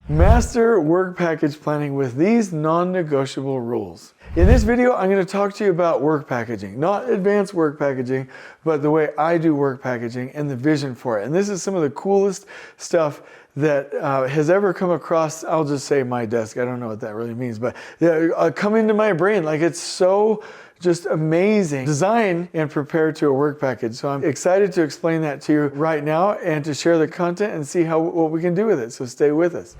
Master work package planning with these non-negotiable rules. In this video, I'm going to talk to you about work packaging, not advanced work packaging, but the way I do work packaging and the vision for it. And this is some of the coolest stuff that has ever come across, I'll just say my desk. I don't know what that really means, but come into my brain. Like, it's so just amazing. Design and prepare to a work package. So I'm excited to explain that to you right now and to share the content and see what we can do with it. So stay with us.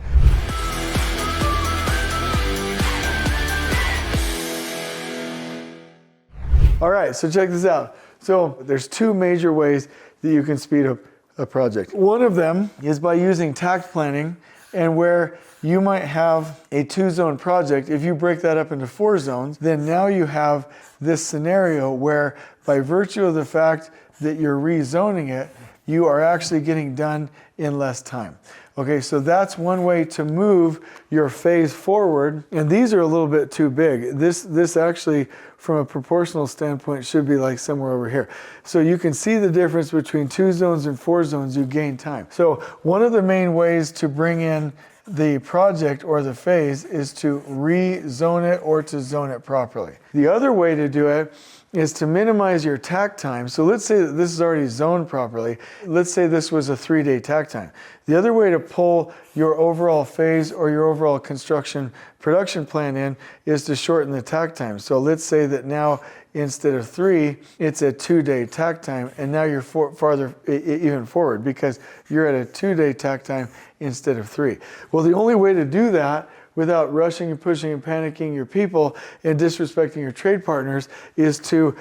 All right, so check this out. So there's two major ways that you can speed up a project. One of them is by using Takt planning, and where you might have a 2-zone project. If you break that up into 4 zones, then now you have this scenario where, by virtue of the fact that you're rezoning it, you are actually getting done in less time. Okay, so that's one way to move your phase forward. And these are a little bit too big. This actually, from a proportional standpoint, should be like somewhere over here. So you can see the difference between 2 zones and 4 zones. You gain time. So one of the main ways to bring in the project or the phase is to rezone it or to zone it properly. The other way to do it is to minimize your takt time. So let's say that this is already zoned properly. Let's say this was a 3-day takt time. The other way to pull your overall phase or your overall construction production plan in is to shorten the takt time. So let's say that now instead of 3, it's a 2-day takt time, and now you're farther even forward because you're at a 2-day takt time instead of 3. Well, the only way to do that without rushing and pushing and panicking your people and disrespecting your trade partners is to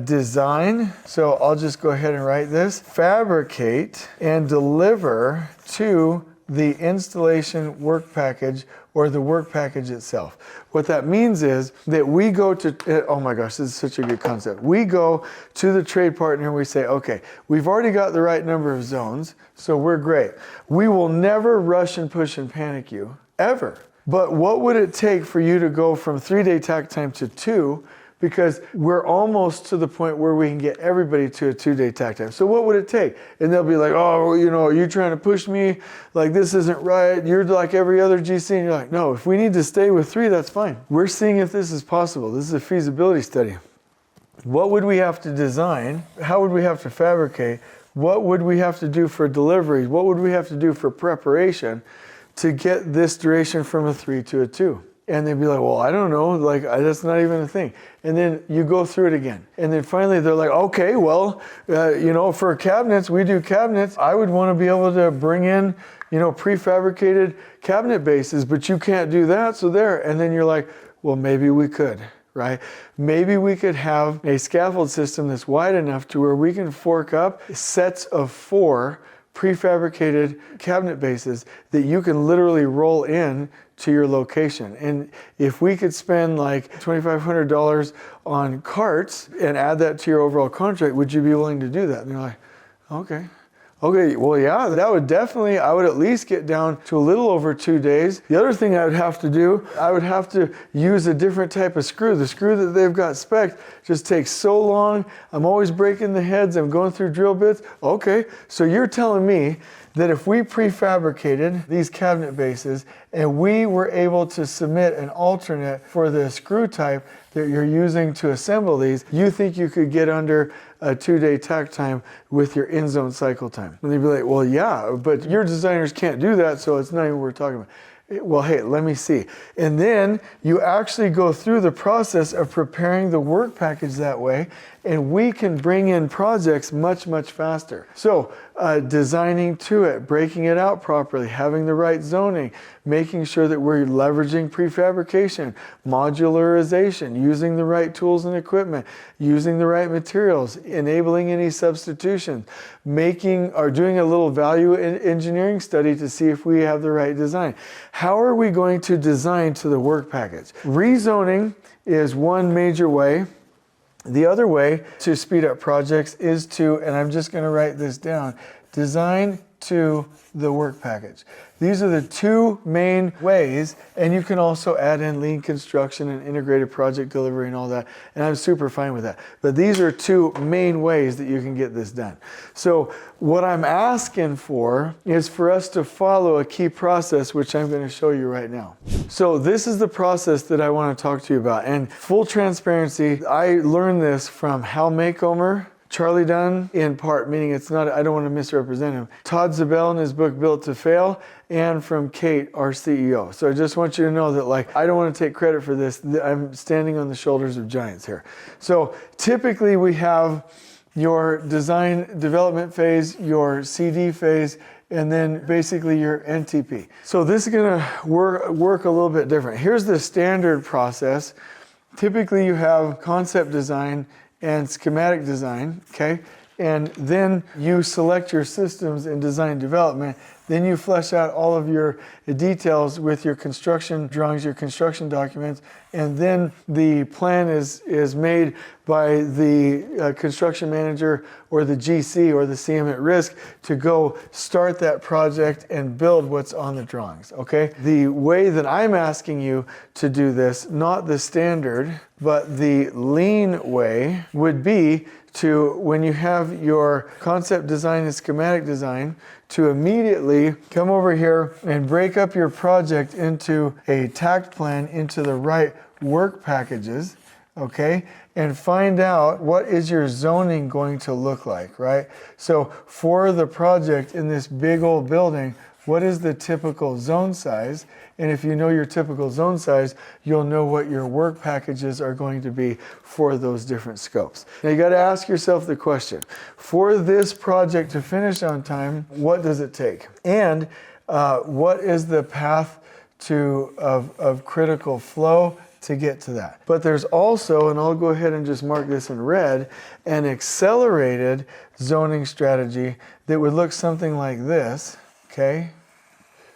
design. So I'll just go ahead and write this: fabricate and deliver to the installation work package or the work package itself. What that means is that we go to, oh my gosh, this is such a good concept. We go to the trade partner and we say, okay, we've already got the right number of zones, so we're great. We will never rush and push and panic you, ever. But what would it take for you to go from 3-day takt time to 2? Because we're almost to the point where we can get everybody to a 2-day takt time. So what would it take? And they'll be like, oh, you know, you're trying to push me, like this isn't right. You're like every other GC. And you're like, no, if we need to stay with 3, that's fine. We're seeing if this is possible. This is a feasibility study. What would we have to design? How would we have to fabricate? What would we have to do for delivery? What would we have to do for preparation to get this duration from a 3 to a 2? And they'd be like, well, I don't know, like that's not even a thing. And then you go through it again. And then finally they're like, okay, well, you know, for cabinets, we do cabinets. I would want to be able to bring in, you know, prefabricated cabinet bases, but you can't do that, so there. And then you're like, well, maybe we could, right? Maybe we could have a scaffold system that's wide enough to where we can fork up sets of 4 prefabricated cabinet bases that you can literally roll in to your location. And if we could spend like $2,500 on carts and add that to your overall contract, would you be willing to do that? And they're like, okay. Okay, well, yeah, that would definitely, I would at least get down to a little over 2 days. The other thing I would have to do, I would have to use a different type of screw. The screw that they've got spec'd just takes so long. I'm always breaking the heads. I'm going through drill bits. Okay, so you're telling me that if we prefabricated these cabinet bases and we were able to submit an alternate for the screw type that you're using to assemble these, you think you could get under a 2-day takt time with your in-zone cycle time? And they'd be like, well, yeah, but your designers can't do that, so it's not even what we're talking about. Well, hey, let me see. And then you actually go through the process of preparing the work package that way, and we can bring in projects much, much faster. So designing to it, breaking it out properly, having the right zoning, making sure that we're leveraging prefabrication, modularization, using the right tools and equipment, using the right materials, enabling any substitution, making or doing a little value engineering study to see if we have the right design. How are we going to design to the work package? Rezoning is one major way. The other way to speed up projects is to, and I'm just going to write this down, design to the work package. These are the two main ways, and you can also add in lean construction and integrated project delivery and all that, and I'm super fine with that. But these are two main ways that you can get this done. So what I'm asking for is for us to follow a key process, which I'm going to show you right now. So this is the process that I want to talk to you about. And full transparency, I learned this from Hal Maycomer, Charlie Dunn in part, meaning it's not, I don't want to misrepresent him, Todd Zabel in his book Built to Fail, and from Kate, our CEO. So I just want you to know that, like, I don't want to take credit for this. I'm standing on the shoulders of giants here. So typically we have your design development phase, your CD phase, and then basically your NTP. So this is going to work a little bit different. Here's the standard process. Typically you have concept design and schematic design, okay? And then you select your systems in design development. Then you flesh out all of your details with your construction drawings, your construction documents, and then the plan is made by the construction manager or the GC or the CM at risk to go start that project and build what's on the drawings, okay? The way that I'm asking you to do this, not the standard, but the lean way, would be to, when you have your concept design and schematic design, to immediately come over here and break up your project into a Takt plan, into the right work packages, okay? And find out what is your zoning going to look like, right? So for the project in this big old building, what is the typical zone size? And if you know your typical zone size, you'll know what your work packages are going to be for those different scopes. Now you got to ask yourself the question, for this project to finish on time, what does it take? And what is the path of critical flow to get to that? But there's also, and I'll go ahead and just mark this in red, an accelerated zoning strategy that would look something like this, okay?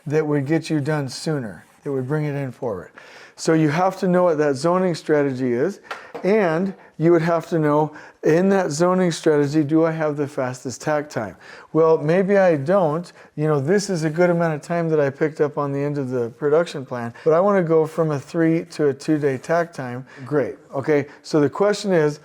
That would get you done sooner. It would bring it in forward. So you have to know what that zoning strategy is, and you would have to know, in that zoning strategy, do I have the fastest takt time? Well, maybe I don't. You know, this is a good amount of time that I picked up on the end of the production plan, but I want to go from a 3 to a 2-day takt time. Great. Okay, so the question is,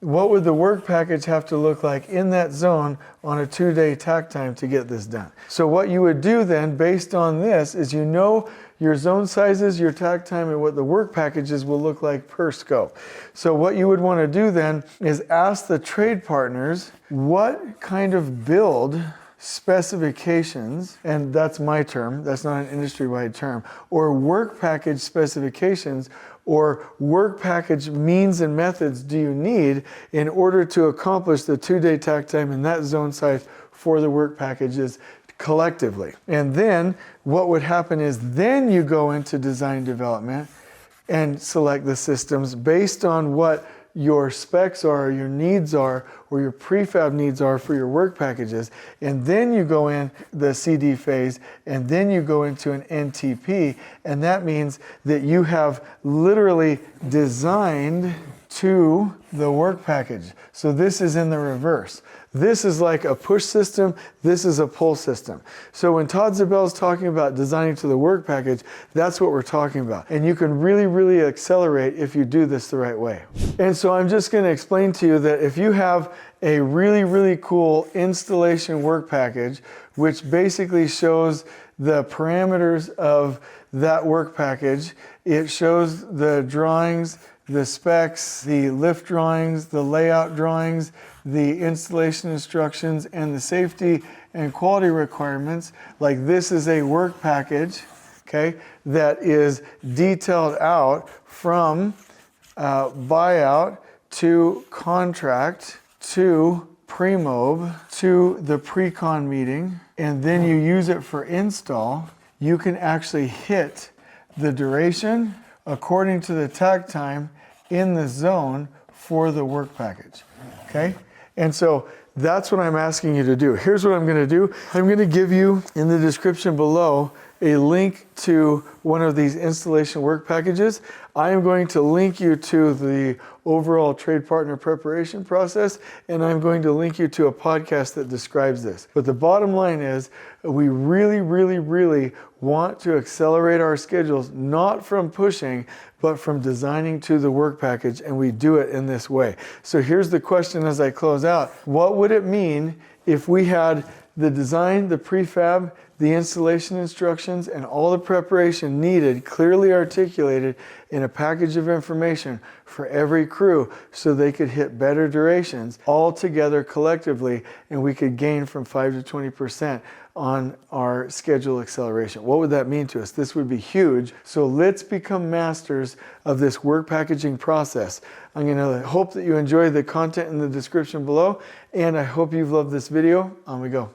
what would the work package have to look like in that zone on a 2-day takt time to get this done? So what you would do then, based on this, is you know your zone sizes, your takt time, and what the work packages will look like per scope. So what you would want to do then is ask the trade partners what kind of build specifications, and that's my term, that's not an industry-wide term, or work package specifications or work package means and methods do you need in order to accomplish the 2-day takt time in that zone size for the work packages collectively. And then what would happen is then you go into design development and select the systems based on what your specs are, your needs are, or your prefab needs are for your work packages, and then you go in the CD phase, and then you go into an NTP, and that means that you have literally designed to the work package. So this is in the reverse. This is like a push system, this is a pull system. So when Todd Zabel is talking about designing to the work package, that's what we're talking about. And you can really, really accelerate if you do this the right way. And so I'm just going to explain to you that if you have a really, really cool installation work package, which basically shows the parameters of that work package, it shows the drawings, the specs, the lift drawings, the layout drawings, the installation instructions, and the safety and quality requirements. Like this is a work package, okay, that is detailed out from buyout to contract to pre-mob to the pre-con meeting, and then you use it for install. You can actually hit the duration according to the takt time in the zone for the work package, okay? And so that's what I'm asking you to do. Here's what I'm going to do. I'm going to give you in the description below a link to one of these installation work packages. I am going to link you to the overall trade partner preparation process, and I'm going to link you to a podcast that describes this. But the bottom line is, we really want to accelerate our schedules, not from pushing, but from designing to the work package, and we do it in this way. So here's the question as I close out. What would it mean if we had the design, the prefab, the installation instructions, and all the preparation needed clearly articulated in a package of information for every crew so they could hit better durations all together collectively, and we could gain from 5 to 20% on our schedule acceleration? What would that mean to us? This would be huge. So let's become masters of this work packaging process. I'm going to hope that you enjoy the content in the description below, and I hope you've loved this video. On we go.